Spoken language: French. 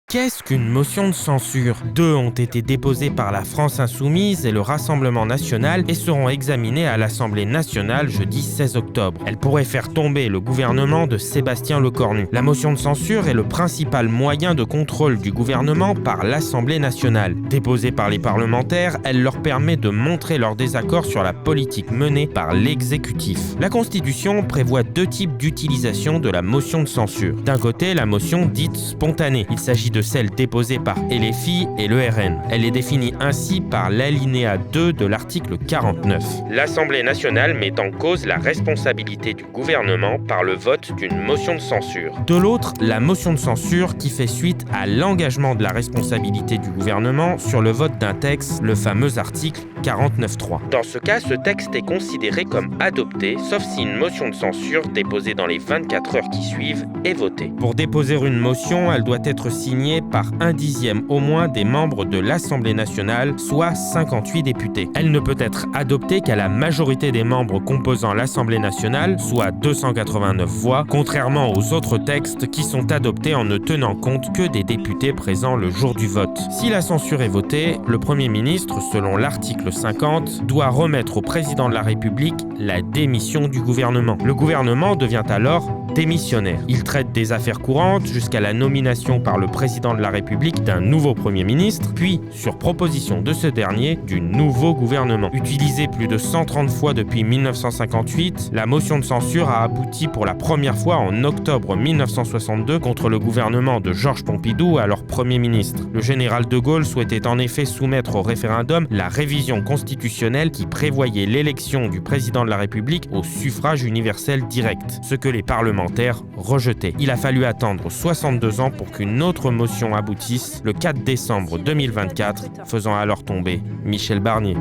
Qu'est-ce qu'une motion de censure? Deux ont été déposées par la France Insoumise et le Rassemblement National et seront examinées à l'Assemblée nationale jeudi 16 octobre. Elles pourraient faire tomber le gouvernement de Sébastien Lecornu. La motion de censure est le principal moyen de contrôle du gouvernement par l'Assemblée nationale. Déposée par les parlementaires, elle leur permet de montrer leur désaccord sur la politique menée par l'exécutif. La Constitution prévoit deux types d'utilisation de la motion de censure. D'un côté, la motion dite spontanée. Il s'agit de celle déposée par LFI et le RN. Elle est définie ainsi par l'alinéa 2 de l'article 49. L'Assemblée nationale met en cause la responsabilité du gouvernement par le vote d'une motion de censure. De l'autre, la motion de censure qui fait suite à l'engagement de la responsabilité du gouvernement sur le vote d'un texte, le fameux article 49.3. Dans ce cas, ce texte est considéré comme adopté, sauf si une motion de censure déposée dans les 24 heures qui suivent est votée. Pour déposer une motion, elle doit être signée par 1/10 au moins des membres de l'Assemblée nationale, soit 58 députés. Elle ne peut être adoptée qu'à la majorité des membres composant l'Assemblée nationale, soit 289 voix, contrairement aux autres textes qui sont adoptés en ne tenant compte que des députés présents le jour du vote. Si la censure est votée, le Premier ministre, selon l'article 50, doit remettre au président de la République la démission du gouvernement. Le gouvernement devient alors démissionnaire. Il traite des affaires courantes jusqu'à la nomination par le président de la République d'un nouveau Premier ministre, puis, sur proposition de ce dernier, du nouveau gouvernement. Utilisée plus de 130 fois depuis 1958, la motion de censure a abouti pour la première fois en octobre 1962 contre le gouvernement de Georges Pompidou, alors Premier ministre. Le général de Gaulle souhaitait en effet soumettre au référendum la révision constitutionnelle qui prévoyait l'élection du président de la République au suffrage universel direct, ce que les parlementaires rejetaient. Il a fallu attendre 62 ans pour qu'une autre motion aboutisse le 4 décembre 2024, faisant alors tomber Michel Barnier.